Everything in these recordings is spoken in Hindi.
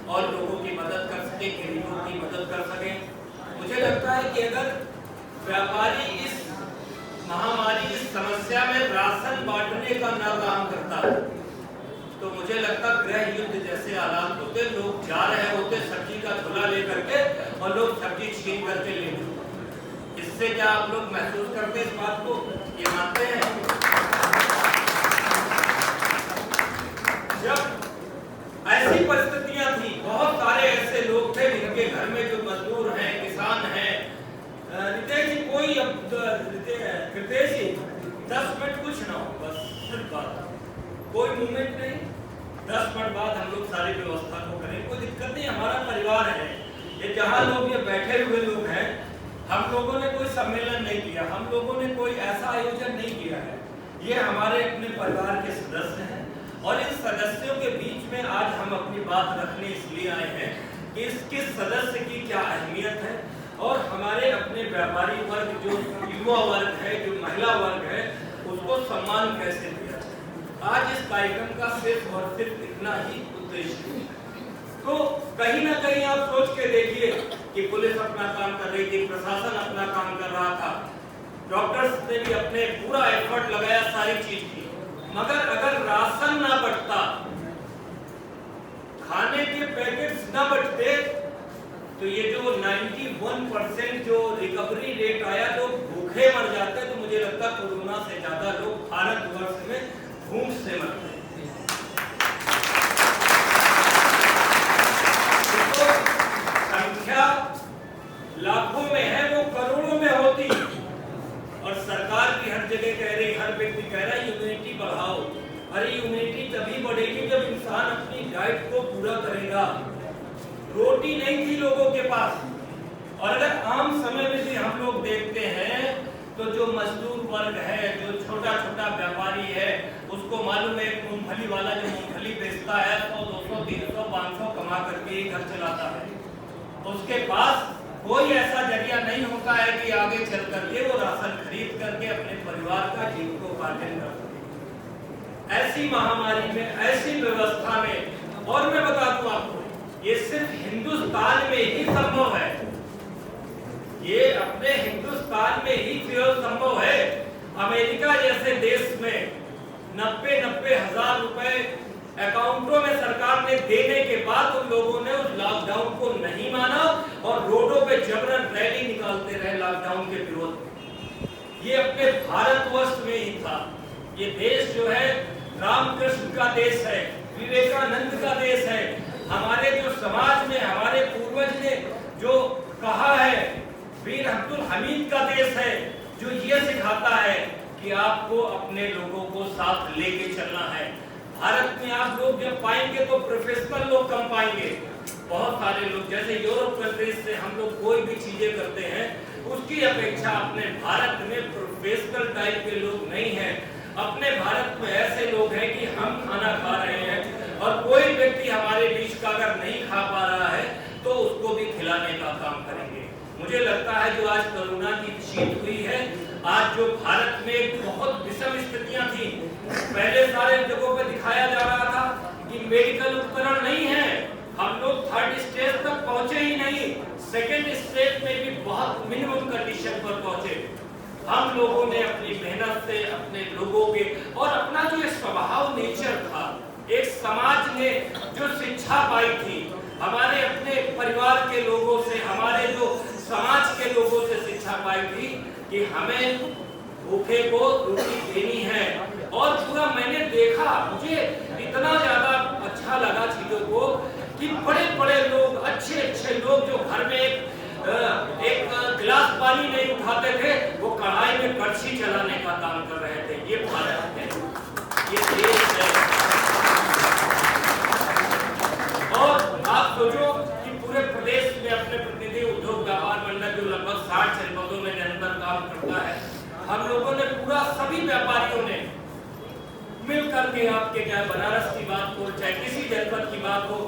और लोगों की मदद कर सके, गरीबों की मदद कर सके। मुझे लगता है कि अगर व्यापारी इस महामारी की समस्या में राशन बांटने का ना काम करता तो मुझे लगता गृह युद्ध जैसे हालात होते, लोग जा रहे होते सब्जी का झोला लेकर के और लोग सब्जी छीन करके ले लेते। इससे क्या आप लोग महसूस करते इस बात को, ये मानते हैं? जब ऐसी परिस्थितियां थी, बहुत सारे ऐसे लोग थे जिनके घर में जो मजदूर हैं, किसान हैं, रितेश जी कोई रितेश जी 10 मिनट कुछ ना हो, बस सिर्फ बात, कोई मूवमेंट नहीं, 10 मिनट बाद हम लोग सारी व्यवस्था को करें, कोई दिक्कत नहीं। हमारा परिवार है ये, जहाँ लोग ये बैठे हुए लोग हैं, हम लोगों ने कोई सम्मेलन नहीं किया, हम लोगों ने कोई ऐसा आयोजन नहीं किया है, ये हमारे अपने परिवार के सदस्य हैं। और इन सदस्यों के बीच में आज हम अपनी बात रखने इसलिए आए हैं कि किस सदस्य की क्या अहमियत है और हमारे अपने व्यापारी वर्ग, जो युवा वर्ग है, जो महिला वर्ग है, उसको सम्मान कैसे दिया जाए। आज इस कार्यक्रम का सिर्फ और सिर्फ इतना ही उद्देश्य है। तो कहीं ना कहीं आप सोच के देखिए कि पुलिस अपना काम कर रही थी, प्रशासन अपना काम कर रहा था, डॉक्टर्स ने भी अपने पूरा एफर्ट लगाया सारी चीज की, मगर अगर राशन ना बंटता, खाने के पैकेट्स ना बंटते, तो ये जो 91% जो रिकवरी रेट आया, जो भूखे मर जाते, तो मुझे लगता कोरोना से ज्यादा लोग भारतवर्ष में भूख से मरते हैं। तो संख्या लाखों में है, वो करोड़ों में होती, और सरकार भी हर जगह कह रही, हर व्यक्ति कह रहा है इम्यूनिटी बढ़ाओ। अरे इम्यूनिटी तभी बढ़ेगी जब इंसान अपनी डाइट को पूरा करेगा। रोटी नहीं थी लोगों के पास, और अगर आम समय में भी हम लोग देखते हैं तो जो मजदूर वर्ग है, जो छोटा छोटा व्यापारी है, उसको मालूम है एक मूंगफली वाला जो मूंगफली बेचता है 100, 200, 300, 500 कमा करके ही घर चलाता है, उसके पास कोई ऐसा जरिया नहीं होता है कि आगे चल करके वो राशन खरीद करके अपने परिवार का जीविकोपार्जन कर सके। ऐसी महामारी में, ऐसी व्यवस्था में, और मैं बता दूं आपको, ये सिर्फ हिंदुस्तान में ही संभव है, ये अपने हिंदुस्तान में ही केवल संभव है। अमेरिका जैसे देश में 90 हजार रुपए अकाउंटों में सरकार ने देने के बाद उन लोगों ने उस लॉकडाउन को नहीं माना और रोडों पे जबरन रैली निकालते रहे लॉकडाउन के विरोध में। ये अपने भारतवर्ष में ही था। ये देश जो है रामकृष्ण का देश है, विवेकानंद का देश है। हमारे जो समाज में हमारे पूर्वज ने जो कहा है, वीर अब्दुल हमीद का देश है, जो ये सिखाता है कि आपको अपने लोगों को साथ लेके चलना है। भारत में आप लोग जब पाएंगे तो प्रोफेशनल लोग कम पाएंगे। बहुत सारे लोग, जैसे यूरोप कंट्रीज से हम लोग कोई भी चीजें करते हैं, उसकी अपेक्षा अपने भारत में प्रोफेशनल टाइप के लोग नहीं हैं। अपने भारत में ऐसे लोग हैं कि हम खाना खा रहे हैं और कोई व्यक्ति हमारे बीच का अगर नहीं खा पा रहा है तो उसको भी खिलाने का काम करेंगे। मुझे लगता है जो आज कोरोना की शीत हुई है, आज जो भारत में बहुत विषम स्थितियां थी, पहले सारे जगहों पे दिखाया जा रहा था कि मेडिकल उपकरण नहीं है, हम लोग 3rd स्टेज तक पहुंचे ही नहीं, 2nd स्टेज में भी बहुत मिनिमम कंडीशन पर पहुंचे। हम लोगों ने अपनी मेहनत से, अपने लोगों के और अपना जो स्वभाव नेचर था, एक समाज ने जो शिक्षा पाई थी, हमारे अपने परिवार के लोगों से, हमारे जो समाज के लोगों से शिक्षा पाई थी कि हमें भूखे को रोटी देनी है। और पूरा मैंने देखा, मुझे इतना ज्यादा अच्छा लगा चीजों को कि बड़े बड़े लोग, अच्छे अच्छे लोग जो घर में एक गिलास पानी नहीं उठाते थे, वो कढ़ाई में कड़छी चलाने का काम कर रहे थे। ये भारत है, ये देश है। और आप सोचो कि पूरे प्रदेश में अपने प्रतिनिधि उद्योग व्यापार मंडल जो लगभग 60 जनपदों में निरंतर काम करता है, हम लोगों ने पूरा सभी व्यापारियों ने मिल करके, आपके चाहे बनारस की बात हो, चाहे किसी जनपद की बात हो,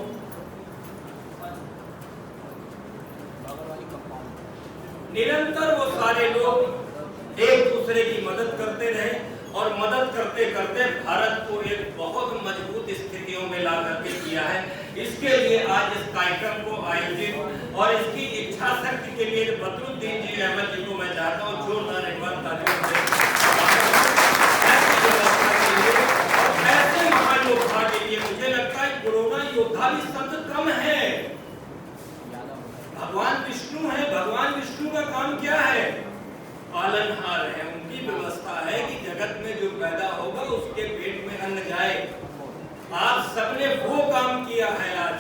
निरंतर वो सारे लोग एक दूसरे की मदद करते रहे और मदद करते करते भारत को एक बहुत मजबूत स्थितियों में ला करके किया है। इसके लिए आज इस कार्यक्रम को आयोजित और इसकी इच्छा शक्ति के लिए बदरुद्दीन जी अहमद जी को मैं चाहता हूँ जोरदार एक बार तालियों से ऐसे महायोद्धा के लिए। मुझे लगता है कोरोना योद्धा भी शब्द कम है, भगवान विष्णु है। भगवान विष्णु का काम क्या है? पालनहार है। उनकी व्यवस्था है कि जगत में जो पैदा होगा उसके पेट में अन्न जाए। आप सबने वो काम किया है। आज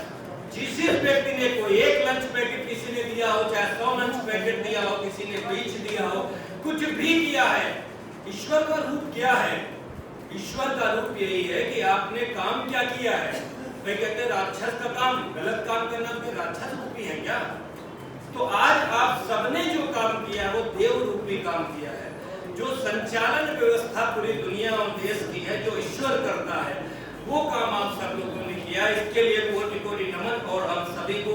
जिस व्यक्ति ने कोई एक लंच पैकेट किसी ने दिया हो, चाहे 100 लंच पैकेट दिया हो, किसी ने बीच दिया हो, कुछ भी किया है। ईश्वर का रूप क्या है? ईश्वर का रूप यही है कि आपने काम क्या किया है। वे कहते हैं राक्षस का काम, गलत काम करना तो राक्षस रूपी है क्या? तो आज आप सबने जो काम किया है वो देव रूपी काम किया है। जो संचालन व्यवस्था पूरी दुनिया और देश की है, जो ईश्वर करता है, वो काम आप सब लोगों ने किया। इसके लिए कोटि कोटि नमन और हम सभी को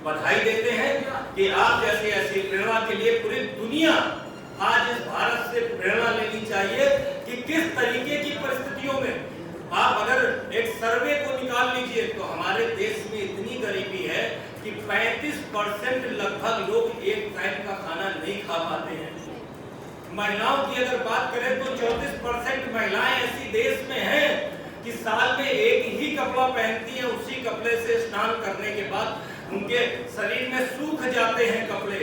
बधाई देते हैं कि आप जैसे ऐसी प्रेरणा के लिए पूरी दुनिया आज इस भारत से प्रेरणा लेनी चाहिए कि किस तरीके की परिस्थितियों में आप अगर एक सर्वे को निकाल लीजिए तो हमारे देश में इतनी गरीबी है कि 35% लगभग लोग एक टाइम का खाना नहीं खा पाते हैं। महिलाओं की अगर बात करें तो 34% महिलाएं ऐसी देश में हैं कि साल में एक ही कपड़ा पहनती हैं। उसी कपड़े से स्नान करने के बाद उनके शरीर में सूख जाते हैं कपड़े।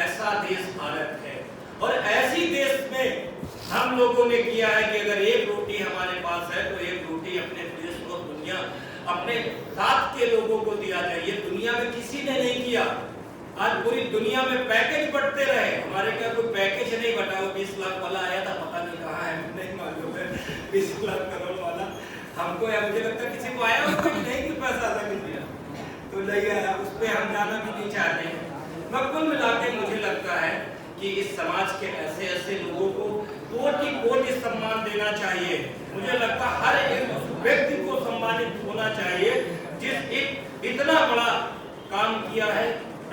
ऐसा देश भारत है। और ऐसी देश में हम लोगों ने किया है कि अगर एक रोटी हमारे पास है तो एक रोटी अपने देश को, दुनिया, अपने साथ के लोगों को दिया जाए। ये दुनिया में किसी ने नहीं किया। आज पूरी दुनिया में पैकेज बढ़ते रहे, हमारे क्या कोई पैकेज नहीं बटा। 20 लाख वाला आया था, पता नहीं कहाँ है, नहीं मालूम है। 20 लाख करोड़ वाला हमको या मुझे लगता है किसी को आया, उसको नहीं कि पैसा था किसी तो नहीं आया, उस पर हम जाना भी नहीं चाहते हैं। मगर कुल मिलाकर मुझे लगता है कि इस समाज के ऐसे ऐसे लोगों को कोटि कोटि सम्मान देना चाहिए। मुझे लगता है हर एक व्यक्ति को सम्मानित होना चाहिए जिस एक इतना बड़ा काम किया है।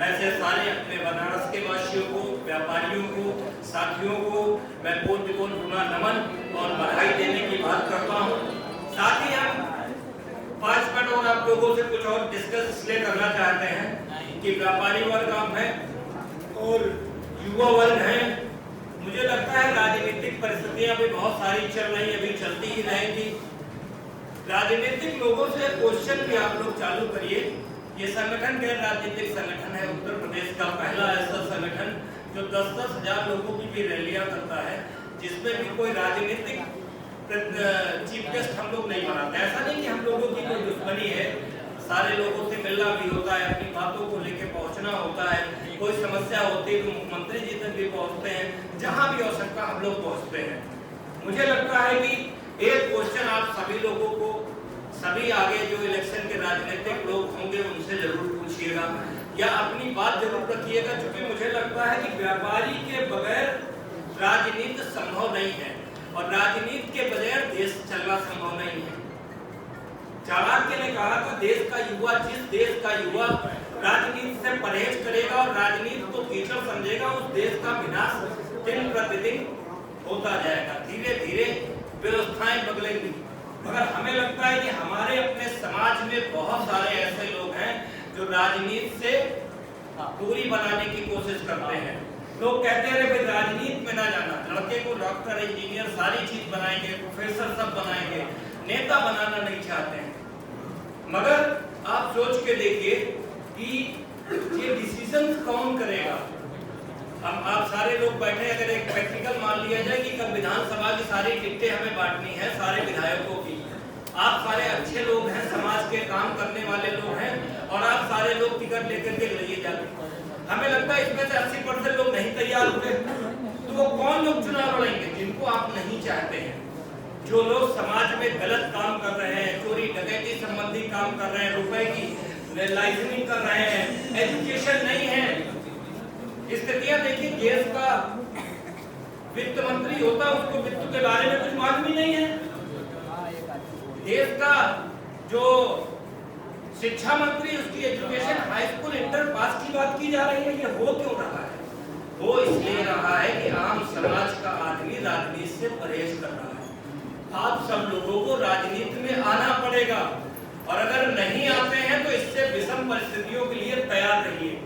ऐसे सारे अपने बनारस के वासियों को, व्यापारियों को, साथियों को मैं कोटि कोटि नमन और बधाई देने की बात करता हूँ। साथ ही हम 5 मिनट और आप लोगों से कुछ और डिस्कस इसलिए करना चाहते हैं कि व्यापारी वर्ग हम हैं और युवा वर्ग है। मुझे लगता है राजनीतिक परिस्थितियां भी बहुत सारी चल रही, अभी चलती ही रहेंगी। राजनीतिक लोगों से क्वेश्चन भी आप लोग चालू करिए। ये संगठन गैर राजनीतिक संगठन है, उत्तर प्रदेश का पहला ऐसा संगठन जो 10-10 हजार लोगों की भी रैलियां करता है, जिसमें भी कोई राजनीतिक चीफ गेस्ट हम लोग नहीं बनाते। ऐसा नहीं कि हम लोगों की कोई दुश्मनी है, सारे लोगों से मिलना भी होता है, अपनी बातों को लेकर पहुंचना होता है। कोई समस्या होती है तो मुख्यमंत्री जी तक भी पहुंचते हैं, जहां भी आवश्यकता हम लोग पहुंचते हैं। मुझे लगता है कि एक क्वेश्चन आप सभी लोगों को, सभी आगे जो इलेक्शन के राजनीतिक लोग होंगे उनसे जरूर पूछिएगा या अपनी बात जरूर रखिएगा, क्योंकि मुझे लगता है कि व्यापारी के बगैर राजनीति संभव नहीं है और राजनीति के बगैर देश चलना संभव नहीं है। चाणक्य ने कहा था देश का युवा, जिस देश का युवा राजनीति से परहेज करेगा और राजनीति को कीचड़ समझेगा, उस देश का विनाश दिन प्रतिदिन होता जाएगा। धीरे धीरे व्यवस्थाएं बदलेंगी। मगर हमें लगता है कि हमारे अपने समाज में बहुत सारे ऐसे लोग हैं जो राजनीति से दूरी बनाने की कोशिश करते हैं। लोग कहते हैं भाई राजनीति में ना जाना, लड़के को डॉक्टर, इंजीनियर सारी चीज बनाएंगे, प्रोफेसर सब बनाएंगे, नेता बनाना नहीं चाहते हैं। मगर आप सोच के देखिए कि ये डिसीजन कौन करेगा। हम आप सारे लोग बैठे, अगर एक प्रैक्टिकल मान लिया जाए कि कल विधानसभा की सारी टिकटें हमें बांटनी है सारे विधायकों की, आप सारे अच्छे लोग हैं, समाज के काम करने वाले लोग हैं और आप सारे लोग टिकट लेकर के लिए जाते, हमें लगता है इसमें से 80% लोग नहीं तैयार हुए, तो वो कौन लोग चुनाव लड़ेंगे जिनको आप नहीं चाहते हैं। जो लोग समाज में गलत काम कर रहे हैं, चोरी डकैती संबंधी काम कर रहे हैं, रुपए की लाइसेंसिंग कर रहे हैं, एजुकेशन नहीं है। स्थितियां देखिए, देश का वित्त मंत्री होता, उसको वित्त के बारे में कुछ मालूम ही नहीं है। देश का जो शिक्षा मंत्री, उसकी education high school inter pass की बात की जा रही है। ये हो क्यों रहा है? वो इसलिए रहा है कि आम समाज का आदमी राजनीति से परहेज कर रहा है। आप सब लोगों को राजनीति में आना पड़ेगा और अगर नहीं आते हैं तो इससे विषम परिस्थितियों के लिए तैयार रहिए।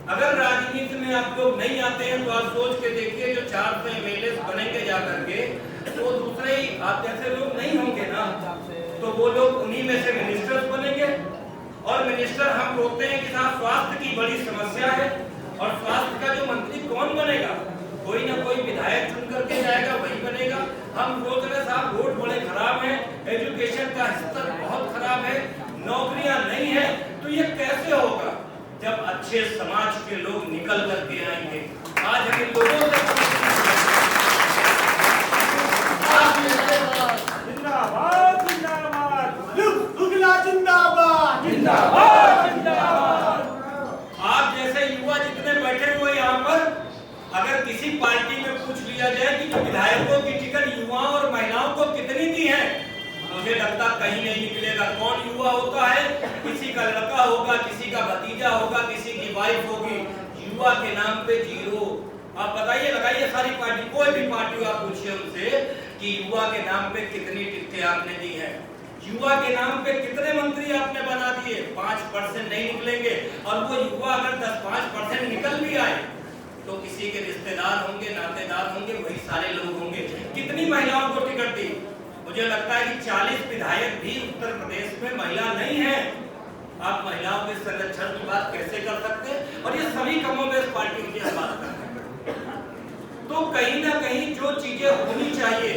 अगर राजनीति में आप लोग नहीं आते हैं तो आप सोच के देखिए, जो 400 एमएलए बनेंगे जाकर के, तो दूसरे ही आप जैसे लोग नहीं होंगे ना, तो वो लोग उन्हीं में से मिनिस्टर्स बनेंगे। और मिनिस्टर हम बोलते हैं कि साहब स्वास्थ्य की बड़ी समस्या है, और स्वास्थ्य का जो मंत्री कौन बनेगा? कोई ना कोई विधायक चुन करके जाएगा, वही बनेगा। हम सोच रहे साहब रोड बड़े खराब हैं, एजुकेशन का स्तर बहुत खराब है, नौकरियां नहीं है, तो ये कैसे होगा जब अच्छे समाज के लोग निकल करके आएंगे। आज हम लोगों से जिंदाबाद जिंदाबाद, उगला जिंदाबाद जिंदाबाद जिंदाबाद। आप जैसे युवा जितने बैठे हुए यहाँ पर, अगर किसी पार्टी में पूछ लिया जाए कि विधायकों की टिकट युवाओं और महिलाओं को कितनी दी है, मुझे लगता कहीं नहीं निकलेगा। कौन युवा होता है? किसी का लड़का होगा, किसी का भतीजा होगा, किसी की वाइफ होगी। युवा के नाम पे जीरो। आप बताइए, लगाइए सारी पार्टी, कोई भी पार्टी आप पूछिए उनसे कि युवा के नाम पे कितनी टिकटें आपने दी हैं, युवा के नाम पे कितने मंत्री आपने बना दिए? 5% नहीं निकलेंगे। और वो युवा अगर 10-5% निकल भी आए तो किसी के रिश्तेदार होंगे, नातेदार होंगे, वही सारे लोग होंगे। कितनी महिलाओं को टिकट दी? मुझे लगता है कि 40 विधायक भी उत्तर प्रदेश में महिला नहीं है। आप महिलाओं के संरक्षण की बात कैसे कर सकते हैं? और ये सभी कमोबेश पार्टियों की हम बात कर रहे हैं। तो कहीं ना कहीं जो चीजें होनी चाहिए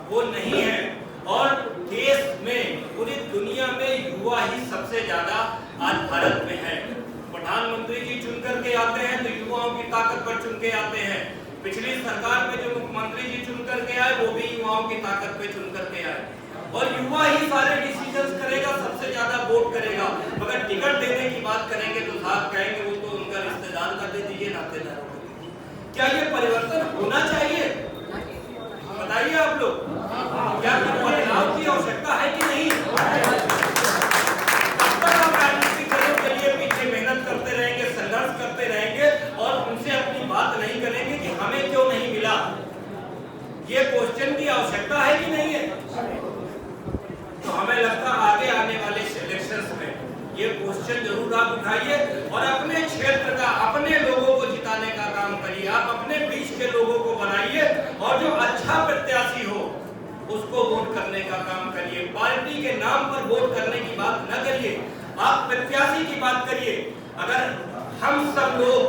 वो नहीं है। और देश में, पूरी दुनिया में युवा ही सबसे ज्यादा आज भारत में है। प्रधानमंत्री जी चुन करके आते हैं तो युवाओं की ताकत पर चुन के आते हैं। पिछली सरकार में जो मुख्यमंत्री जी चुन करके आए वो भी युवाओं की ताकत पे चुन करके आए। और युवा ही सारे डिसीजंस करेगा, सबसे ज्यादा वोट करेगा। मगर टिकट देने की बात करेंगे तो साहब कहेंगे वो तो उनका रिश्तेदार का दे दीजिए, नातेदार का दे दीजिए। क्या ये परिवर्तन होना चाहिए? बताइए आप लोग, क्या बदलाव की आवश्यकता है कि नहीं? तब तक आप राजनीतिक दलों के लिए पीछे मेहनत करते रहेंगे, संघर्ष करते रहेंगे और उनसे अपनी बात नहीं करेंगे कि हमें क्यों नहीं मिला। ये क्वेश्चन की आवश्यकता है कि नहीं है? तो हमें लगता आगे आने वाले इलेक्शंस में ये क्वेश्चन जरूर आप उठाइए और अपने क्षेत्र का, अपने लोगों को जिताने का काम करिए। आप अपने बीच के लोगों को बनाइए और जो अच्छा प्रत्याशी हो उसको वोट करने का काम करिए। पार्टी के नाम पर वोट करने की बात न करिए, आप प्रत्याशी की बात करिए। अगर हम सब लोग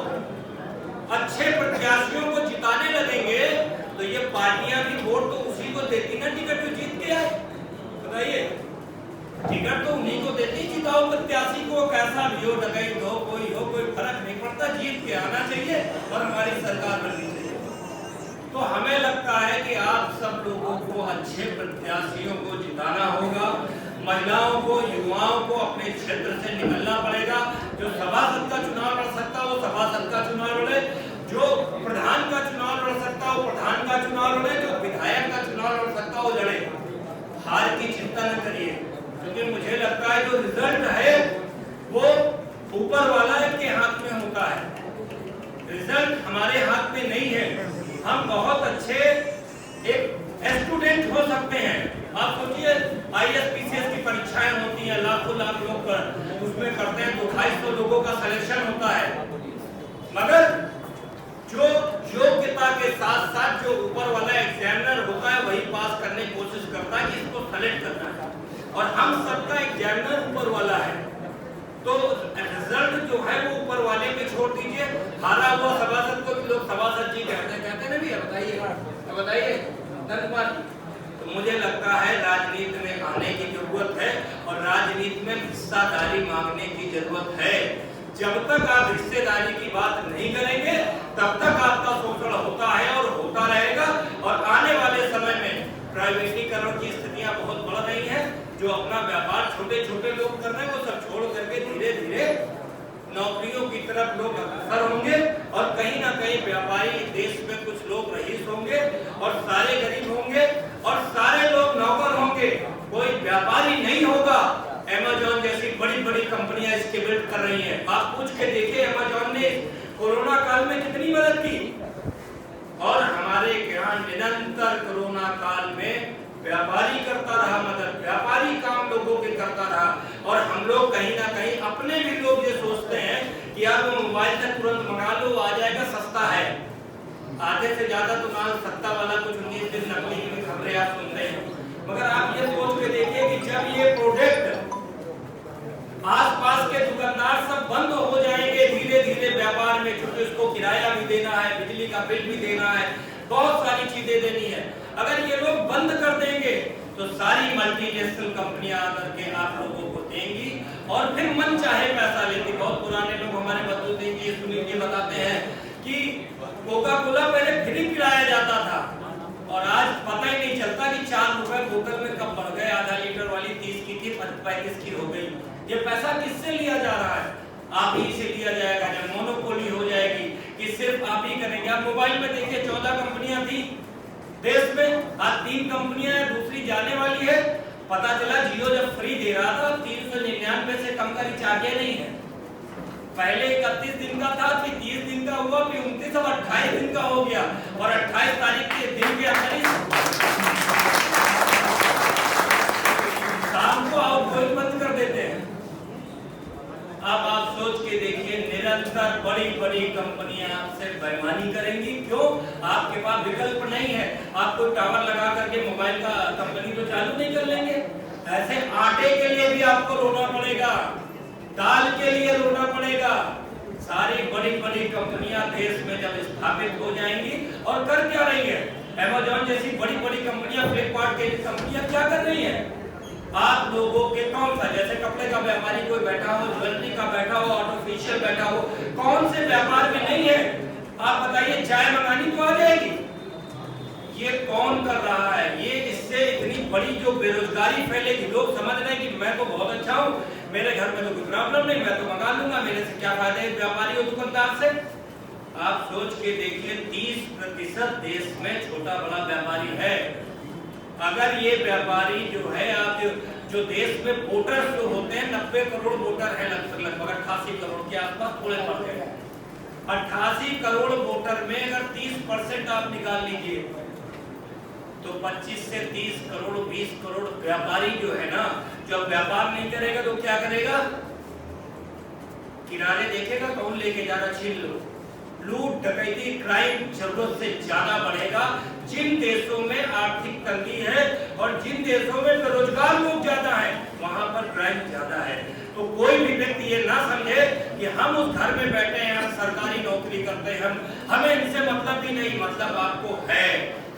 अच्छे प्रत्याशियों को जिताने लगेंगे तो ये पार्टियां भी वोट तो उसी को देती ना, टिकट जो जीत के आए। बताइए, टिकट तो उन्हीं को देती। जिताओ प्रत्याशी को, कैसा भी हो, डकैत हो, कोई फर्क नहीं पड़ता, जीत के आना चाहिए और हमारी सरकार बननी चाहिए। तो हमें लगता है कि आप सब लोगों को अच्छे प्रत्याशियों को जिताना होगा। महिलाओं को, युवाओं को अपने क्षेत्र से निकलना पड़ेगा। जो सभासद का चुनाव लड़ सकता वो सभासद का चुनाव लड़े, जो प्रधान का चुनाव लड़ सकता वो प्रधान का चुनाव लड़े, जो विधायक का चुनाव लड़ सकता वो लड़े। हार की चिंता न करिए, क्योंकि मुझे लगता है जो रिजल्ट है वो ऊपर वाला के हाथ में होता है। रिजल्ट हमारे हाथ में नहीं है। हम बहुत अच्छे एक स्टूडेंट हो सकते हैं। आप सोचिए, ISPCS की परीक्षाएं होती हैं, लाखों लोग उसमें करते हैं, 250 लोगों का सिलेक्शन होता है। मगर जो योग्यता के साथ साथ जो ऊपर वाला एग्जामिनर होता है वही पास करने की कोशिश करता है कि इसको सेलेक्ट करना है। और हम सबका एग्जामिनर ऊपर वाला है, तो रिजल्ट जो है वो ऊपर वाले पे छोड़ दीजिए। हारा हुआ सभासद को लोग सभासद जी कहते हैं ना भैया, बताइए धन्यवाद। तो मुझे लगता है राजनीति में आने की जरूरत है और राजनीति में हिस्सेदारी मांगने की जरूरत है। जब तक आप हिस्सेदारी की बात नहीं करेंगे तब तक आपका शोषण होता है और होता रहेगा। और आने वाले समय में प्राइवेटीकरण की स्थितियां बहुत बढ़ रही हैं। जो अपना व्यापार छोटे छोटे लोग कर रहे हैं वो सब छोड़ करके धीरे धीरे नौकरियों की तरफ लोग अग्रसर होंगे और कहीं ना कहीं व्यापारी देश में कुछ लोग रईस होंगे और सारे गरीब होंगे और सारे लोग नौकर होंगे, कोई व्यापारी नहीं होगा। अमेज़न जैसी बड़ी बड़ी कंपनियां इसके बिल्ड कर रही हैं। आप पूछ के देखिए, अमेज़न ने कोरोना काल में कितनी मदद की और हमारे यहाँ निरंतर कोरोना काल में व्यापारी करता रहा मदद, व्यापारी काम लोगों के करता रहा। और हम लोग कहीं ना कहीं अपने भी लोग ये सोचते हैं कि यार वो मोबाइल से तुरंत मंगा लो, आ जाएगा, सस्ता है। आधे से ज्यादा तो माल सत्ता वाला कुछ 19 दिन नकली की खबरें आप सुनते हैं। मगर आप ये सोच के देखिए कि जब ये प्रोडक्ट आसपास के दुकानदार सब बंद हो जाएंगे धीरे धीरे व्यापार में, क्योंकि उसको किराया भी देना है, बिजली का बिल भी देना है, बहुत सारी चीजें देनी है। अगर ये लोग बंद कर देंगे तो सारी मल्टीनेशनल कंपनियां आकर के आप लोगों को देंगी और फिर मन चाहे पैसा लेती। बहुत पुराने लोग हमारे बदलते जी सुनील जी बताते हैं कि कोका कोला पहले फ्री पिलाया जाता था और आज पता ही नहीं चलता कि 4 रुपए बोतल में कब बढ़ गए। आधा लीटर वाली 30 की थी 35 की हो गई। ये पैसा किससे लिया जा रहा है? आप ही से लिया जाएगा। जब मोनोपोली हो जाएगी कि सिर्फ आप ही करेंगे। आप मोबाइल में देखिए 14 कंपनियां थी देश में, आज 3 कंपनियां हैं, दूसरी जाने वाली है। पता चला जियो जब फ्री दे रहा था 399 से कम का रिचार्ज नहीं है। पहले 31 दिन का था, फिर 30 दिन का हुआ, फिर 29 और 28 दिन का हो गया और 28 तारीख के दिन के अंदर ही शाम को आउटगोइंग बंद कर देते हैं। अब आप सोच के देखिए, निरंतर बड़ी बड़ी कंपनियां आपसे बेईमानी करेंगी। क्यों? आपके पास विकल्प नहीं है। आप कोई टावर लगा करके मोबाइल का कंपनी तो चालू नहीं कर लेंगे। ऐसे आटे के लिए भी आपको रोना पड़ेगा, दाल के लिए रोना पड़ेगा। सारी बड़ी बड़ी कंपनियां देश में जब स्थापित हो जाएंगी और कर क्या रही है, अमेज़न जैसी बड़ी बड़ी कंपनियां, फ्लिपकार्ट जैसी कंपनियां क्या कर रही है? आप लोगों के कौन सा, जैसे कपड़े का व्यापारी कोई बैठा हो, ज्वेलरी का बैठा हो, आर्टिफिशियल बैठा हो, कौन से व्यापार में नहीं है? आप बताइए, चाय मंगानी तो आ जाएगी। ये कौन कर रहा है? ये इससे इतनी बड़ी जो बेरोजगारी फैलेगी। लोग समझ रहे हैं कि मैं तो बहुत अच्छा हूँ, मेरे घर में तो कोई प्रॉब्लम नहीं, मैं तो मंगा लूंगा, मेरे से क्या फायदा है व्यापारी और दुकानदार से। आप सोच के देखिए, 30% देश में छोटा बड़ा व्यापारी है। अगर ये व्यापारी जो है, आप जो देश में वोटर्स जो होते हैं, 90 करोड़ वोटर है, लगभग 88 करोड़ के आसपास थोड़े पड़ते हैं। 88 करोड़ वोटर में अगर 30% आप निकाल लीजिए तो 25 से 30 करोड़ 20 करोड़ व्यापारी जो है ना, जब व्यापार नहीं करेगा तो क्या करेगा? किनारे देखेगा, कौन लेके जा रहा, छीन लो। लूट डकैती क्राइम जरूरत से ज्यादा बढ़ेगा। जिन देशों में आर्थिक तंगी है और जिन देशों में बेरोजगार लोग ज्यादा हैं, वहां पर क्राइम ज्यादा है। तो कोई भी व्यक्ति ये ना समझे कि हम उस घर में बैठे हैं, हम सरकारी नौकरी करते हैं, हमें इनसे मतलब भी नहीं। मतलब आपको है।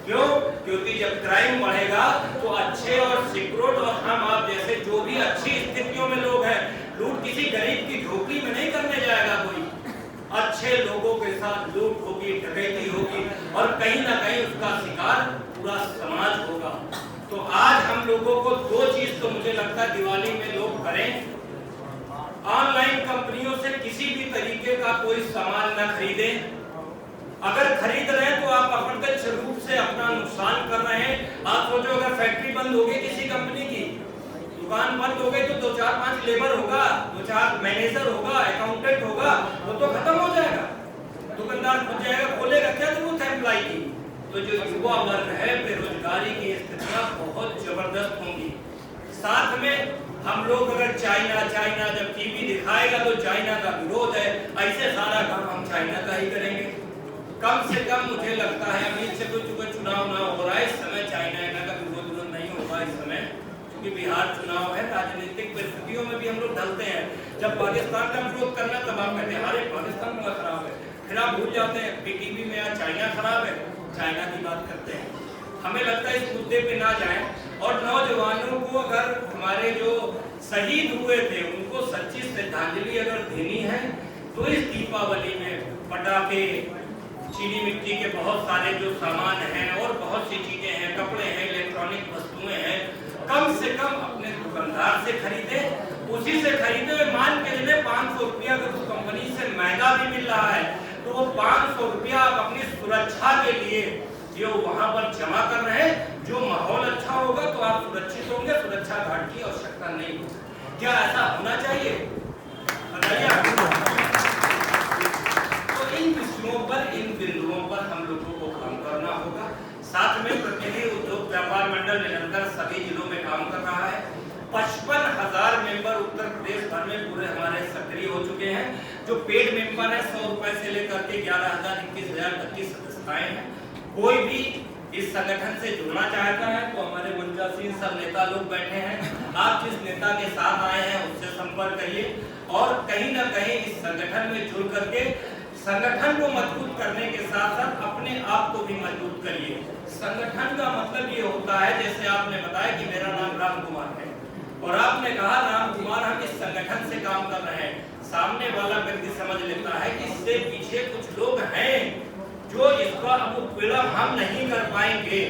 क्यों? क्योंकि जब क्राइम बढ़ेगा तो अच्छे और सिक्योर्ड और हम आप जैसे जो भी अच्छी स्थितियों में लोग हैं, लूट किसी गरीब की झोपड़ी में नहीं करने जाएगा कोई। अच्छे लोगों के साथ लूट होगी, डकैती होगी और कहीं ना कहीं उसका शिकार पूरा समाज होगा। तो आज हम लोगों को 2 चीज तो मुझे लगता है दिवाली में लोग करें। ऑनलाइन कंपनियों से किसी भी तरीके का कोई सामान न खरीदें। अगर खरीद रहे हैं तो आप अप्रत्यक्ष रूप से अपना नुकसान कर रहे हैं। आप सोचो, अगर फैक्ट्री बंद हो गई किसी कंपनी की, दुकान बंद हो गई तो 2-4-5 लेबर होगा, 2-4 मैनेजर होगा, अकाउंटेंट होगा, वो तो खत्म हो जाएगा। दुकानदार खुद जाएगा, खोलेगा, क्या जरूरत है एम्प्लॉय की? तो जो युवा वर्ग है, बेरोजगारी की स्थितियां बहुत जबरदस्त होंगी। साथ में हम लोग अगर चाइना जब टीवी दिखाएगा तो चाइना का विरोध है, ऐसे सारा काम हम चाइना का ही करेंगे। कम से कम मुझे लगता है अभी से कोई चुनाव ना हो रहा है इस समय, चाइना का विरोध नहीं होगा इस समय, क्योंकि बिहार चुनाव है। राजनीतिक परिस्थितियों में भी हम लोग ढलते हैं। जब पाकिस्तान का विरोध करना तब आप कहते हैं अरे पाकिस्तान बड़ा खराब है, फिर आप भूल जाते हैं टीवी में आज चाइना खराब है, चाइना की बात करते हैं। हमें लगता है इस मुद्दे पे ना जाएं और नौजवानों को अगर हमारे जो शहीद हुए थे उनको सच्ची श्रद्धांजलि अगर देनी है तो इस दीपावली में पटाखे, चीनी मिट्टी के बहुत सारे जो सामान हैं और बहुत सी चीजें हैं, कपड़े हैं, इलेक्ट्रॉनिक वस्तुएं हैं, कम से कम अपने दुकानदार से खरीदे, उसी से खरीदे। मान के लिए 500 रुपया अगर उस कंपनी से महंगा भी मिल रहा है तो वो 500 रुपया आप अपनी सुरक्षा के लिए जो वहां पर जमा कर रहे हैं, जो माहौल अच्छा होगा तो आप सुरक्षित होंगे, सुरक्षा गार्ड की आवश्यकता नहीं होगी। क्या ऐसा होना चाहिए? बताइए। तो इन विषयों पर, इन बिंदुओं पर हम लोगों को काम करना होगा। साथ में प्रतिनिधि उद्योग व्यापार मंडल निरंतर हैं। जो पेड मेंबर है 100 रुपए से लेकर के 11,000 21,000 तक की सदस्यताएं हैं। कोई भी इस संगठन से जुड़ना चाहता है तो हमारे मंचासीन सब नेता लोग बैठे हैं। आप जिस नेता के साथ आए हैं उससे संपर्क करिए और कहीं ना कहीं इस संगठन में जुड़ करके संगठन को मजबूत करने के साथ साथ अपने आप को भी मजबूत करिए। संगठन का मतलब ये होता है, जैसे आपने बताया कि मेरा नाम राम कुमार है और आपने कहा राम कुमार हम इस संगठन से काम कर रहे हैं, सामने वाला व्यक्ति समझ लेता है कि इससे पीछे कुछ लोग हैं जो इसका अनुपीड़न हम नहीं कर पाएंगे।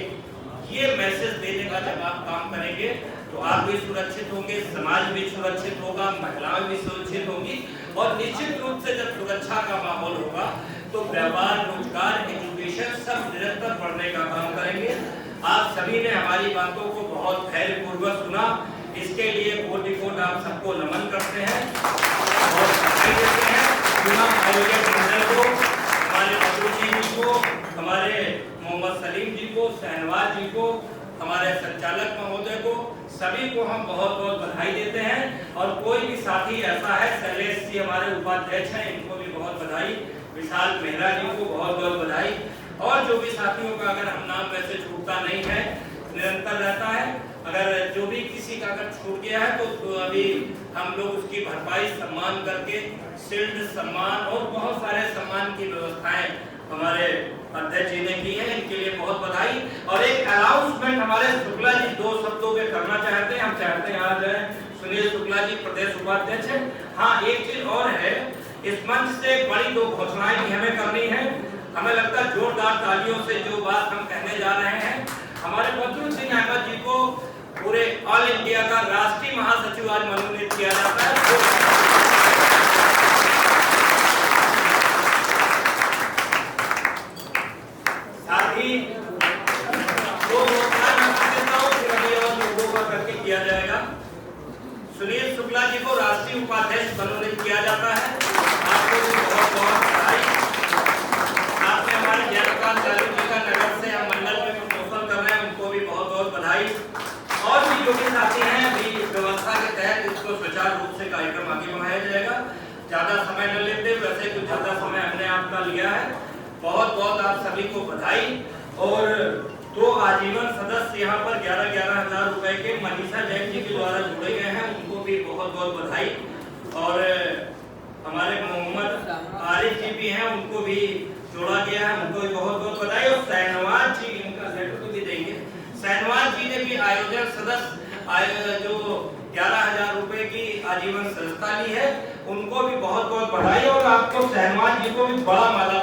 ये मैसेज देने का जब आप काम करेंगे तो आप भी सुरक्षित होंगे, समाज भी सुरक्षित होगा, महिलाएं भी सुरक्षित होंगी और निश्चित रूप से जब सुरक्षा का माहौल होगा तो व्यापार, रोजगार, एजुकेशन सब निरंतर बढ़ने का काम करेंगे। आप सभी ने हमारी बातों को बहुत धैर्यपूर्वक सुना, इसके लिए कोटि कोट आप सबको नमन करते हैं और बधाई देते हैं। चुनाव आयोजक मंडल को, हमारे अब्दुल जी को, हमारे मोहम्मद सलीम जी को, शहनवाज जी को, हमारे संचालक महोदय को, सभी को हम बहुत बहुत बधाई देते हैं। और कोई भी साथी ऐसा है, शैलेश जी हमारे उपाध्यक्ष हैं, इनको भी बहुत बधाई, विशाल मेहरा जी को बहुत बहुत बधाई और जो भी साथियों का अगर हम नाम वैसे छूटता नहीं है, निरंतर रहता है, अगर जो भी किसी का अगर छूट गया है तो अभी हम लोग उसकी भरपाई सम्मान करके शील्ड सम्मान और बहुत सारे सम्मान की व्यवस्थाएं हमारे अध्यक्ष जी ने की है, इनके लिए बहुत बधाई। और एक अनाउंसमेंट हमारे शुक्ला जी 2 शब्दों में करना चाहते हैं, हम चाहते हैं आज सुनील शुक्ला जी प्रदेश उपाध्यक्ष है। हाँ, एक चीज और है, इस मंच से बड़ी 2 घोषणाएं भी हमें करनी है। हमें लगता है जोरदार तालियों से जो बात हम कहने जा रहे हैं, हमारे बदरुद्दीन अहमद जी को पूरे ऑल इंडिया का राष्ट्रीय महासचिव आज मनोनीत किया जाता है। साथ ही 2 लोगों का करके किया जाएगा। सुनील शुक्ला जी को राष्ट्रीय उपाध्यक्ष मनोनीत किया जाता है, आपको भी बहुत बहुत बधाई। आपने हमारे जयप्रकाश चालू जी का नगर से हम मंडल में प्रमोशन कर रहे हैं, उनको भी बहुत बहुत बधाई। और भी जो भी साथी हैं, अभी व्यवस्था के तहत इसको सुचारू रूप से कार्यक्रम आगे बढ़ाया जाएगा। ज्यादा समय न लेते, वैसे कुछ ज्यादा समय हमने आपका लिया है। बहुत बहुत आप सभी को बधाई। और 2 आजीवन सदस्य यहाँ पर 11,000 रुपए के मनीषा जैन जी के द्वारा जुड़े गए हैं, उनको भी बहुत बहुत बधाई। और हमारे मोहम्मद आरिफ जी भी हैं, उनको भी जोड़ा गया है, उनको भी बहुत बहुत बधाई। और शहनवाज जी, इनका लेटर तो भी देंगे, शहनवाज जी ने भी आयोजक सदस्य जो 11,000 रुपए की आजीवन सदस्यता ली है, उनको भी बहुत बहुत बधाई। और आपको शहनवाज जी को भी बड़ा माला